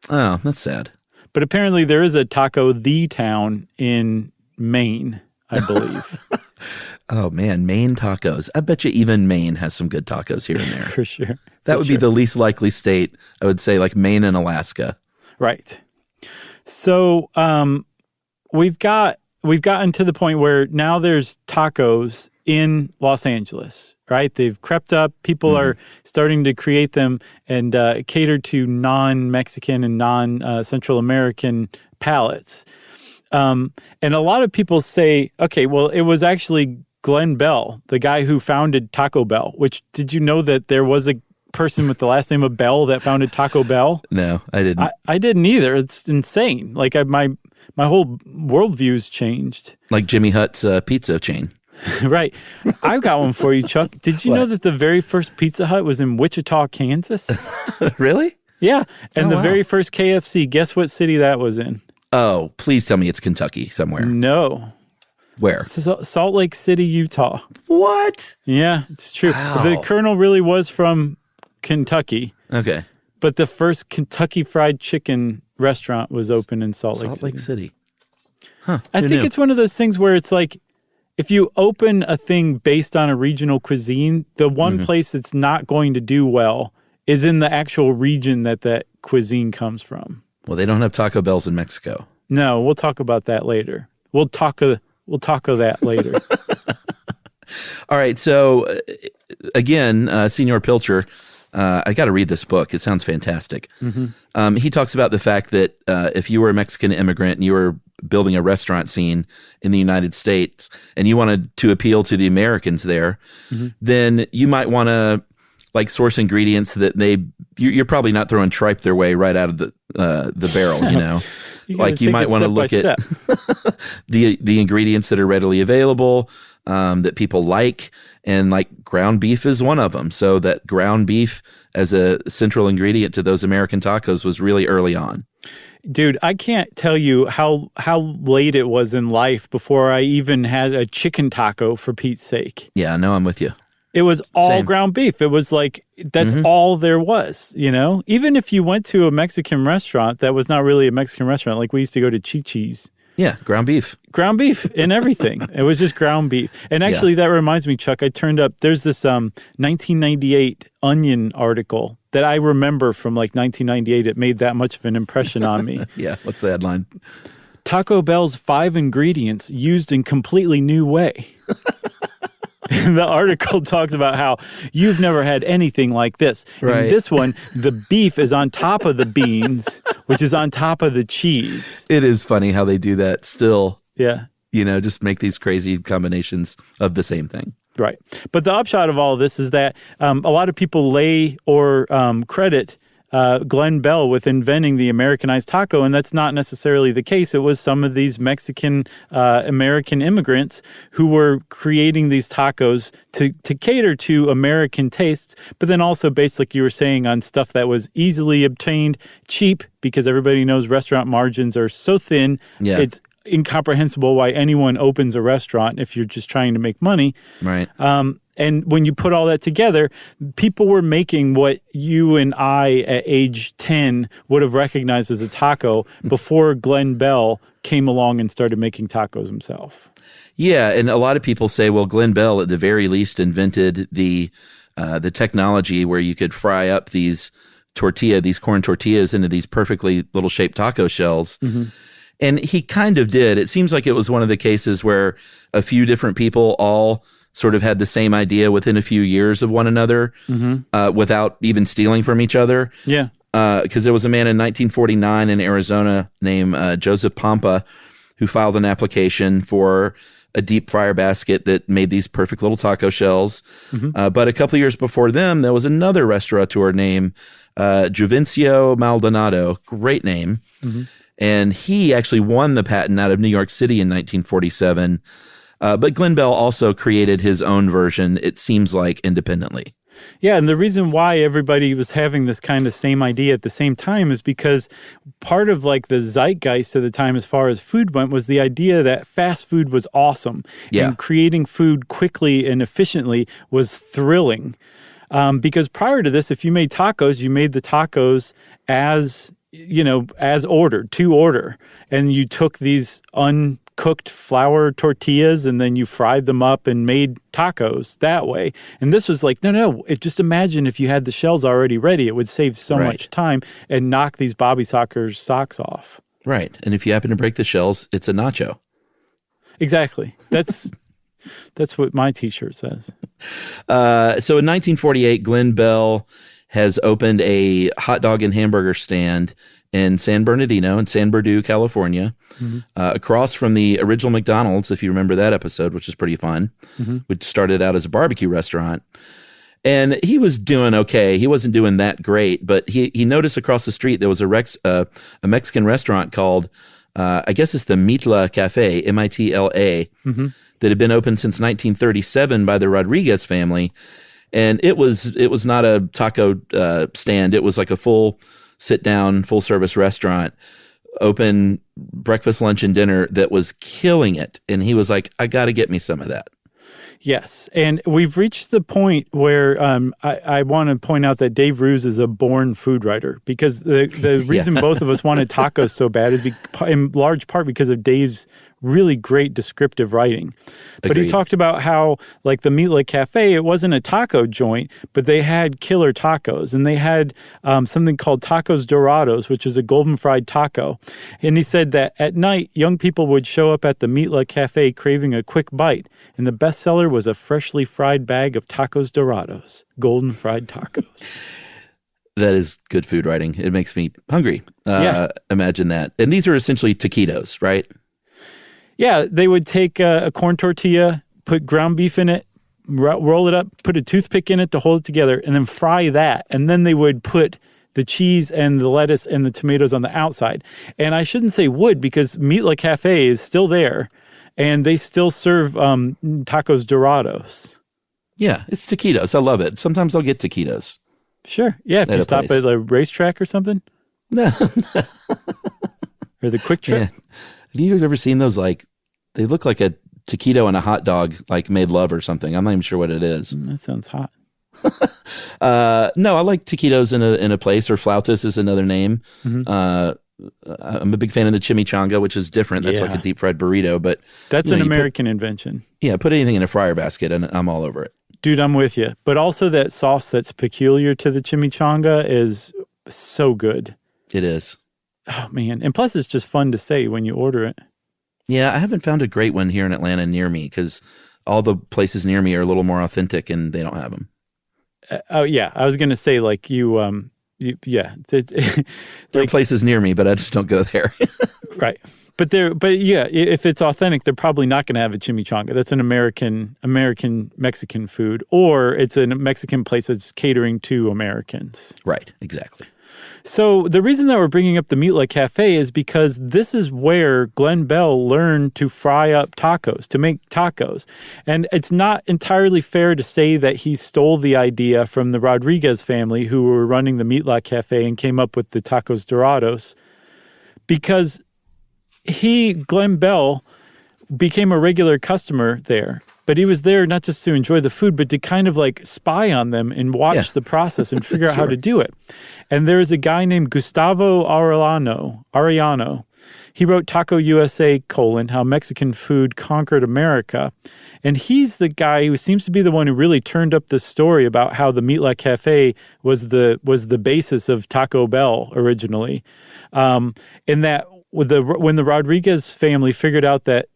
Oh, that's sad. But apparently there is a Taco the Town in Maine, I believe. Oh, man, Maine tacos. I bet you even Maine has some good tacos here and there. For sure. That would be the least likely state, I would say, like Maine and Alaska. Right. So we've gotten to the point where now there's tacos in Los Angeles, right? They've crept up. People are starting to create them and cater to non-Mexican and non-Central American palates. And a lot of people say, okay, well, it was actually Glenn Bell, the guy who founded Taco Bell, which, did you know that there was a person with the last name of Bell that founded Taco Bell? No, I didn't. I didn't either. It's insane. Like my whole worldview's changed. Like Jimmy Hutt's pizza chain. Right. I've got one for you, Chuck. Did you know that the very first Pizza Hut was in Wichita, Kansas? Really? Yeah. And wow. very first KFC, guess what city that was in? Oh, please tell me it's Kentucky somewhere. No. Where? Salt Lake City, Utah. What? Yeah, it's true. Wow. The Colonel really was from Kentucky. Okay. But the first Kentucky Fried Chicken restaurant was open in Salt Lake City. Huh. I think it's one of those things where it's like, if you open a thing based on a regional cuisine, the one place that's not going to do well is in the actual region that cuisine comes from. Well, they don't have Taco Bells in Mexico. No, we'll talk about that later. We'll taco that later. All right. So again, Senor Pilcher, I got to read this book. It sounds fantastic. He talks about the fact that if you were a Mexican immigrant and you were building a restaurant scene in the United States and you wanted to appeal to the Americans there, then you might want to like source ingredients that you're probably not throwing tripe their way right out of the barrel, you know. Like you might want to look at the ingredients that are readily available, that people like, and like ground beef is one of them. So that ground beef as a central ingredient to those American tacos was really early on. Dude, I can't tell you how late it was in life before I even had a chicken taco, for Pete's sake. Yeah, no, I'm with you. It was all Same. ground beef. It was like, that's all there was, you know? Even if you went to a Mexican restaurant that was not really a Mexican restaurant, like we used to go to Chi-Chi's. Yeah, ground beef. Ground beef and everything. It was just ground beef. And actually, that reminds me, Chuck, I turned up, there's this 1998 Onion article that I remember from like 1998. It made that much of an impression on me. Yeah, what's the headline? Taco Bell's 5 ingredients used in completely new way. And the article talks about how you've never had anything like this. Right. In this one, the beef is on top of the beans, which is on top of the cheese. It is funny how they do that still. Yeah. Just make these crazy combinations of the same thing. Right. But the upshot of all of this is that a lot of people lay or credit Glenn Bell with inventing the Americanized taco, and that's not necessarily the case. It was some of these Mexican American immigrants who were creating these tacos to cater to American tastes, but then also based, like you were saying, on stuff that was easily obtained, cheap, because everybody knows restaurant margins are so thin. Yeah. It's incomprehensible why anyone opens a restaurant if you're just trying to make money. Right. And when you put all that together, people were making what you and I at age 10 would have recognized as a taco before Glenn Bell came along and started making tacos himself. Yeah, and a lot of people say, well, Glenn Bell at the very least invented the technology where you could fry up these corn tortillas into these perfectly little shaped taco shells. Mm-hmm. And he kind of did. It seems like it was one of the cases where a few different people all sort of had the same idea within a few years of one another, without even stealing from each other. Yeah. Because there was a man in 1949 in Arizona named Joseph Pampa who filed an application for a deep fryer basket that made these perfect little taco shells. Mm-hmm. But a couple of years before them, there was another restaurateur named Juvencio Maldonado. Great name. Mm-hmm. And he actually won the patent out of New York City in 1947. But Glenn Bell also created his own version, it seems like, independently. Yeah, and the reason why everybody was having this kind of same idea at the same time is because part of like the zeitgeist of the time as far as food went was the idea that fast food was awesome. Yeah. And creating food quickly and efficiently was thrilling. Because prior to this, if you made tacos, you made the tacos as ordered, to order. And you took these uncooked flour tortillas and then you fried them up and made tacos that way. And this was like, no. Just imagine if you had the shells already ready, it would save so much time and knock these Bobby Soccer's socks off. Right. And if you happen to break the shells, it's a nacho. Exactly. That's what my t-shirt says. So in 1948, Glenn Bell has opened a hot dog and hamburger stand in San Bernardino in San Bernardino, California, across from the original McDonald's, if you remember that episode, which is pretty fun, which started out as a barbecue restaurant. And he was doing okay. He wasn't doing that great, but he noticed across the street there was a Mexican restaurant called, I guess it's the Mitla Cafe, M-I-T-L-A, that had been open since 1937 by the Rodriguez family. And it was not a taco stand. It was like a full sit-down, full-service restaurant, open breakfast, lunch, and dinner that was killing it. And he was like, I got to get me some of that. Yes, and we've reached the point where I want to point out that Dave Roos is a born food writer, because the reason both of us wanted tacos so bad is in large part because of Dave's really great descriptive writing. But Agreed. he talked about how, like the Meatloaf Cafe, it wasn't a taco joint, but they had killer tacos. And they had something called Tacos Dorados, which is a golden fried taco. And he said that at night, young people would show up at the Meatloaf Cafe craving a quick bite. And the bestseller was a freshly fried bag of Tacos Dorados, golden fried tacos. That is good food writing. It makes me hungry. Imagine that. And these are essentially taquitos, right? Yeah, they would take a corn tortilla, put ground beef in it, roll it up, put a toothpick in it to hold it together, and then fry that. And then they would put the cheese and the lettuce and the tomatoes on the outside. And I shouldn't say would, because Meatloaf Cafe is still there, and they still serve Tacos Dorados. Yeah, it's taquitos. I love it. Sometimes I'll get taquitos. Sure. Yeah, if you stop at a racetrack or something. No. Or the Quick Trip. Yeah. Have you ever seen those, like, they look like a taquito and a hot dog, like made love or something? I'm not even sure what it is. That sounds hot. No, I like taquitos in a place, or flautas is another name. I'm a big fan of the chimichanga, which is different. That's like a deep fried burrito, but that's an American invention. Yeah, put anything in a fryer basket and I'm all over it. Dude, I'm with you. But also that sauce that's peculiar to the chimichanga is so good. It is. Oh, man. And plus, it's just fun to say when you order it. Yeah, I haven't found a great one here in Atlanta near me because all the places near me are a little more authentic and they don't have them. Oh, yeah. I was going to say, like, yeah. There are places near me, but I just don't go there. Right. But yeah, if it's authentic, they're probably not going to have a chimichanga. That's an American Mexican food, or it's a Mexican place that's catering to Americans. Right, exactly. So the reason that we're bringing up the Meatloaf Cafe is because this is where Glenn Bell learned to fry up tacos, to make tacos. And it's not entirely fair to say that he stole the idea from the Rodriguez family who were running the Meatloaf Cafe and came up with the Tacos Dorados, because Glenn Bell, became a regular customer there. But he was there not just to enjoy the food, but to kind of like spy on them and watch the process and figure out how to do it. And there's a guy named Gustavo Arellano. He wrote Taco USA, How Mexican Food Conquered America. And he's the guy who seems to be the one who really turned up this story about how the Meatloaf Cafe was the basis of Taco Bell originally. In that when the Rodriguez family figured out that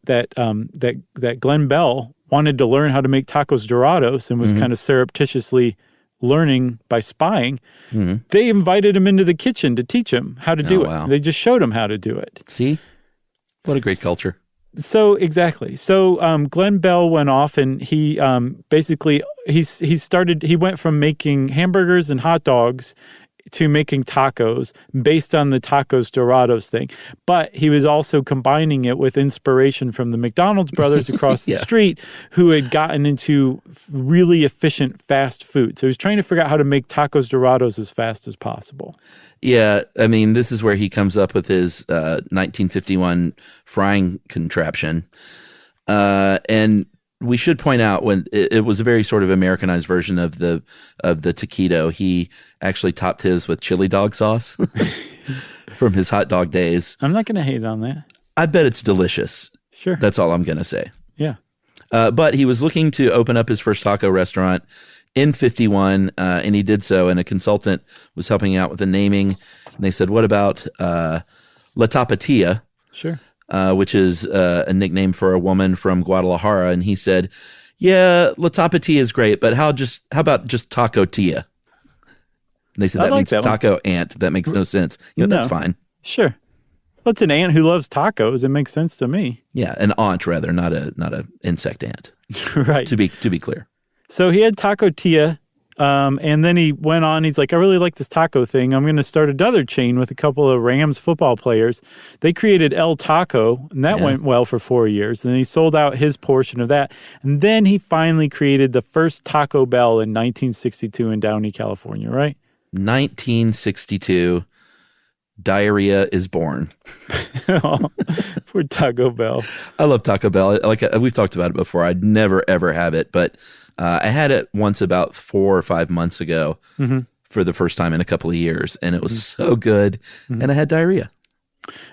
Glenn Bell wanted to learn how to make tacos dorados and was kind of surreptitiously learning by spying, they invited him into the kitchen to teach him how to do it. Wow. They just showed him how to do it. See? What a great culture. So, exactly. So, Glenn Bell went off and he he went from making hamburgers and hot dogs to making tacos based on the Tacos Dorados thing. But he was also combining it with inspiration from the McDonald's brothers across the street who had gotten into really efficient fast food. So he was trying to figure out how to make Tacos Dorados as fast as possible. Yeah, I mean, this is where he comes up with his 1951 frying contraption. And we should point out when it was a very sort of Americanized version of the taquito. He actually topped his with chili dog sauce from his hot dog days. I'm not going to hate on that. I bet it's delicious. Sure. That's all I'm going to say. Yeah. But he was looking to open up his first taco restaurant in 51, and he did so, and a consultant was helping out with the naming. And they said, what about La Tapatia? Sure. Which is a nickname for a woman from Guadalajara. And he said, yeah, La Tapatia is great, but how about just Taco Tia? And they said, that means taco ant. That makes no sense. That's fine. Sure. Well, it's an ant who loves tacos. It makes sense to me. Yeah, an aunt rather, not a insect ant. Right. To be clear. So he had Taco Tia, and then he went on. He's like, I really like this taco thing. I'm going to start another chain with a couple of Rams football players. They created El Taco, and that went well for 4 years. And then he sold out his portion of that. And then he finally created the first Taco Bell in 1962 in Downey, California, right? 1962. Diarrhea is born. Oh, poor Taco Bell. I love Taco Bell. Like we've talked about it before. I'd never ever have it, but I had it once about 4 or 5 months ago for the first time in a couple of years, and it was so good. And I had diarrhea.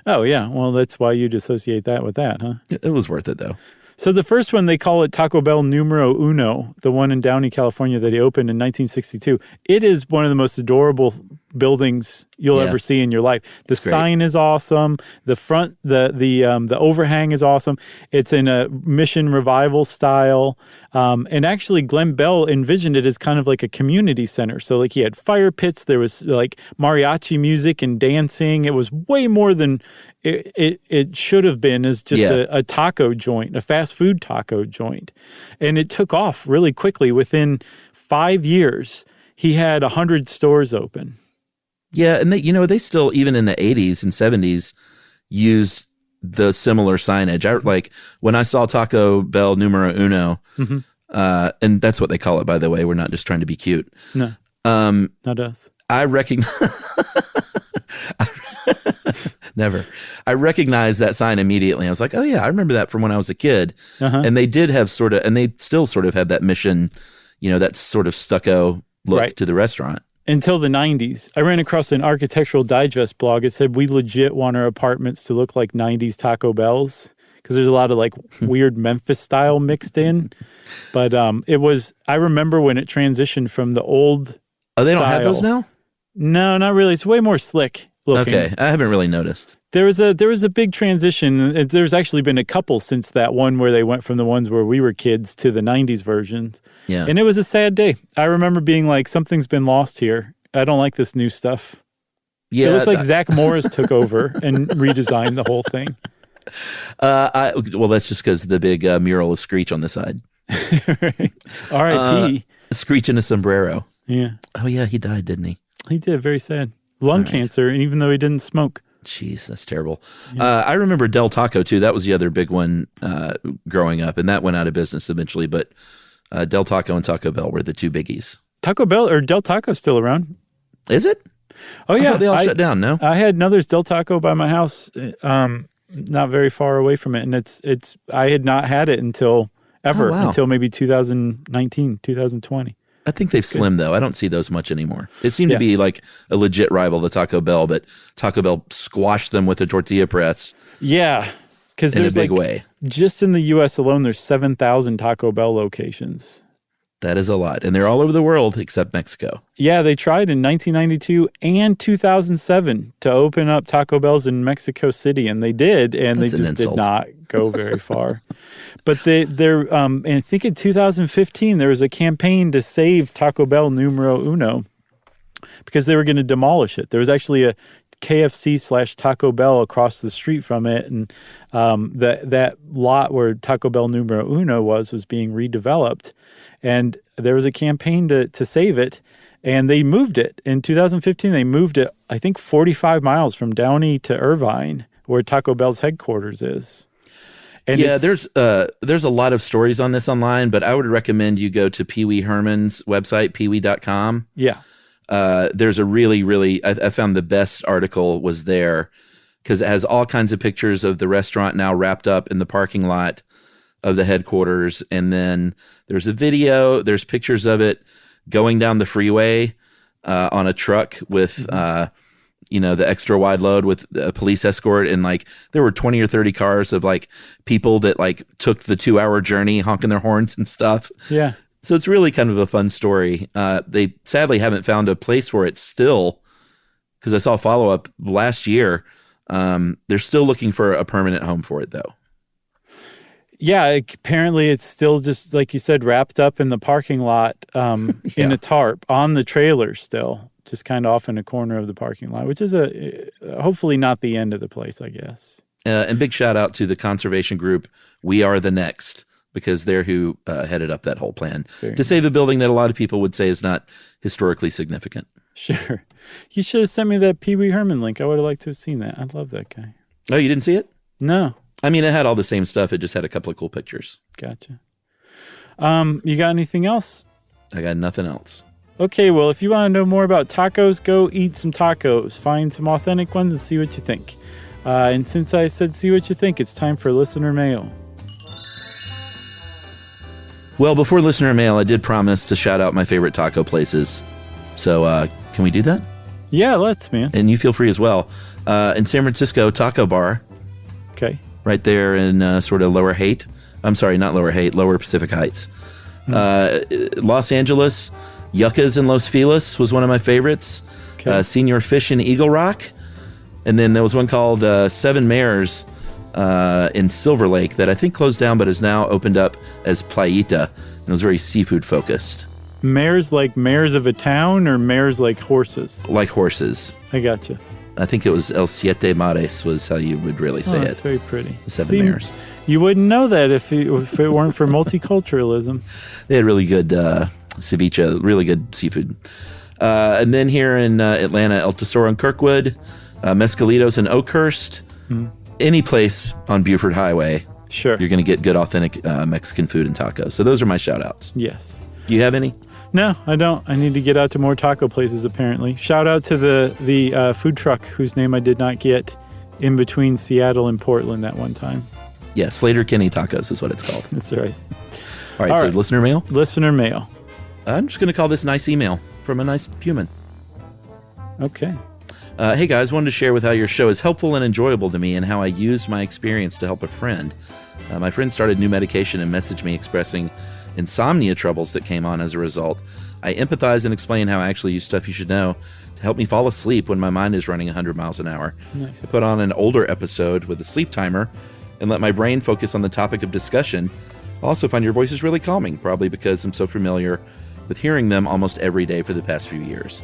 Oh yeah, well that's why you'd associate that with that, huh? It was worth it though. So the first one, they call it Taco Bell Numero Uno, the one in Downey, California that he opened in 1962. It is one of the most adorable buildings you'll ever see in your life. The sign is awesome. The front, the overhang is awesome. It's in a Mission Revival style. And actually, Glenn Bell envisioned it as kind of like a community center. So like he had fire pits. There was like mariachi music and dancing. It was way more than it should have been as just a taco joint, a fast food taco joint. And it took off really quickly. Within 5 years, he had 100 stores open. Yeah, and they still, even in the 80s and 70s, use the similar signage. Like when I saw Taco Bell Numero Uno, and that's what they call it, by the way. We're not just trying to be cute. No, not us. I recognize... Never. I recognized that sign immediately. I was like, oh yeah, I remember that from when I was a kid. And they did have and they still sort of have that Mission, that sort of stucco look to the restaurant. Until the 90s. I ran across an Architectural Digest blog. It said, we legit want our apartments to look like 90s Taco Bells. Because because there's a lot of like weird Memphis style mixed in. But I remember when it transitioned from the old. Oh, they don't style. have those now? No, not really. It's way more slick looking. Okay, I haven't really noticed. There was a big transition. There's actually been a couple since that one where they went from the ones where we were kids to the 90s versions. Yeah. And it was a sad day. I remember being like, something's been lost here. I don't like this new stuff. Yeah, it looks like Zach Morris took over and redesigned the whole thing. Well, that's just because the big mural of Screech on the side. Right. R.I.P. Screech in a sombrero. Yeah. Oh, yeah, he died, didn't he? He did. Very sad. Lung cancer, and even though he didn't smoke. Jeez, that's terrible. Yeah. I remember Del Taco, too. That was the other big one growing up, and that went out of business eventually. But Del Taco and Taco Bell were the two biggies. Taco Bell or Del Taco's still around. Is it? Oh, yeah. They all shut down, no? I had another Del Taco by my house, not very far away from it. And I had not had it until maybe 2019, 2020. I think they've slimmed, though. I don't see those much anymore. It seemed to be like a legit rival to Taco Bell, but Taco Bell squashed them with a tortilla press. Yeah. Because in a big way. Just in the U.S. alone, there's 7,000 Taco Bell locations. That is a lot. And they're all over the world except Mexico. Yeah, they tried in 1992 and 2007 to open up Taco Bells in Mexico City, and they did, and That's they just did not go very far. But they're and I think in 2015 there was a campaign to save Taco Bell numero uno because they were going to demolish it. There was actually a KFC/Taco Bell across the street from it, and that lot where Taco Bell numero uno was being redeveloped. And there was a campaign to save it, and they moved it. In 2015, they moved it, I think, 45 miles from Downey to Irvine, where Taco Bell's headquarters is. And yeah, there's a lot of stories on this online, but I would recommend you go to Pee Wee Herman's website, peewee.com. Yeah. There's a really, I found the best article was there because it has all kinds of pictures of the restaurant now wrapped up in the parking lot of the headquarters. And then there's a video, there's pictures of it going down the freeway on a truck with, the extra wide load with a police escort. And like, there were 20 or 30 cars of like people that like took the 2-hour journey honking their horns and stuff. Yeah. So it's really kind of a fun story. They sadly haven't found a place for it still, because I saw a follow-up last year. They're still looking for a permanent home for it, though. Yeah, apparently it's still just, like you said, wrapped up in the parking lot in a tarp on the trailer still, just kind of off in a corner of the parking lot, which is hopefully not the end of the place, I guess. And big shout out to the conservation group, We Are the Next, because they're who headed up that whole plan to save a building that a lot of people would say is not historically significant. Sure. You should have sent me that Pee Wee Herman link. I would have liked to have seen that. I love that guy. Oh, you didn't see it? No. I mean, it had all the same stuff. It just had a couple of cool pictures. Gotcha. You got anything else? I got nothing else. Okay, well, if you want to know more about tacos, go eat some tacos. Find some authentic ones and see what you think. And since I said see what you think, it's time for listener mail. Well, before listener mail, I did promise to shout out my favorite taco places. So can we do that? Yeah, let's, man. And you feel free as well. In San Francisco, Taco Bar. Okay. Right there in sort of Lower Haight. I'm sorry, not Lower Haight, Lower Pacific Heights. Los Angeles, Yuccas in Los Feliz was one of my favorites. Okay. Senior Fish in Eagle Rock. And then there was one called Seven Mares in Silver Lake that I think closed down but is now opened up as Playita. And it was very seafood focused. Mares like mares of a town or mares like horses? Like horses. I gotcha. I think it was El Siete Mares was how you would really say it. It's very pretty. The Seven Mares. You wouldn't know that if it weren't for multiculturalism. They had really good ceviche, really good seafood. And then here in Atlanta, El Tesoro in Kirkwood, Mescalitos in Oakhurst. Any place on Buford Highway, sure, you're going to get good, authentic Mexican food and tacos. So those are my shout-outs. Yes. Do you have any? No, I don't. I need to get out to more taco places, apparently. Shout out to the food truck whose name I did not get in between Seattle and Portland that one time. Yeah, Slater Kenny Tacos is what it's called. That's right. All right, so listener mail? Listener mail. I'm just going to call this nice email from a nice human. Okay. Hey guys, wanted to share with how your show is helpful and enjoyable to me and how I used my experience to help a friend. My friend started new medication and messaged me expressing insomnia troubles that came on as a result. I empathize and explain how I actually use Stuff You Should Know to help me fall asleep when my mind is running 100 miles an hour. Nice. I put on an older episode with a sleep timer and let my brain focus on the topic of discussion. I also find your voices really calming, probably because I'm so familiar with hearing them almost every day for the past few years.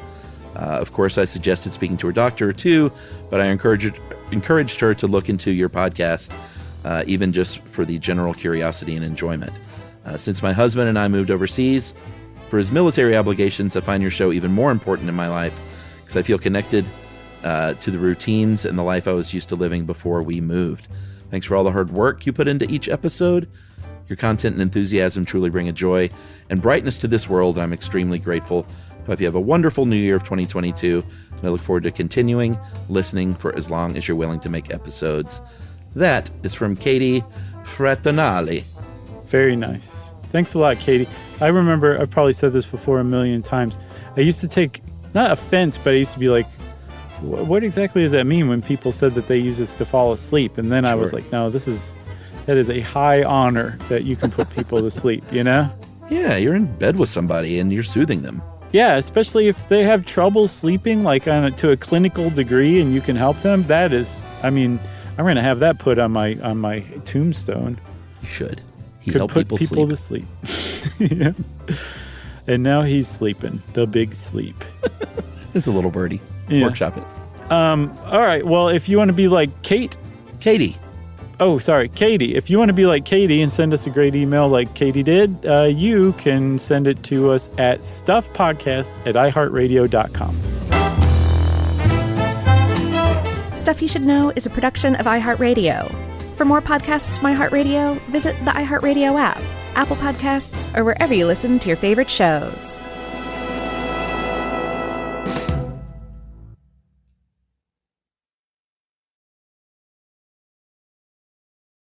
Of course, I suggested speaking to her doctor too, but I encouraged her to look into your podcast, even just for the general curiosity and enjoyment. Since my husband and I moved overseas for his military obligations, I find your show even more important in my life because I feel connected to the routines and the life I was used to living before we moved. Thanks for all the hard work you put into each episode. Your content and enthusiasm truly bring a joy and brightness to this world, and I'm extremely grateful. Hope you have a wonderful new year of 2022, and I look forward to continuing listening for as long as you're willing to make episodes. That is from Katie Fratonali. Very nice. Thanks a lot, Katie. I remember, I've probably said this before a million times. I used to take, not offense, but I used to be like, what exactly does that mean when people said that they use this to fall asleep? And then I was like, no, that is a high honor that you can put people to sleep, you know? Yeah, you're in bed with somebody and you're soothing them. Yeah, especially if they have trouble sleeping, like to a clinical degree, and you can help them. That is, I mean, I'm going to have that put on my tombstone. You should. He Could helped put people to sleep. Yeah. And now he's sleeping. The big sleep. It's a little birdie. Yeah. Workshop it. All right. Well, if you want to be like Katie. Oh, sorry, Katie. If you want to be like Katie and send us a great email like Katie did, you can send it to us at stuffpodcast@iheartradio.com. Stuff You Should Know is a production of iHeartRadio. For more podcasts from iHeartRadio, visit the iHeartRadio app, Apple Podcasts, or wherever you listen to your favorite shows.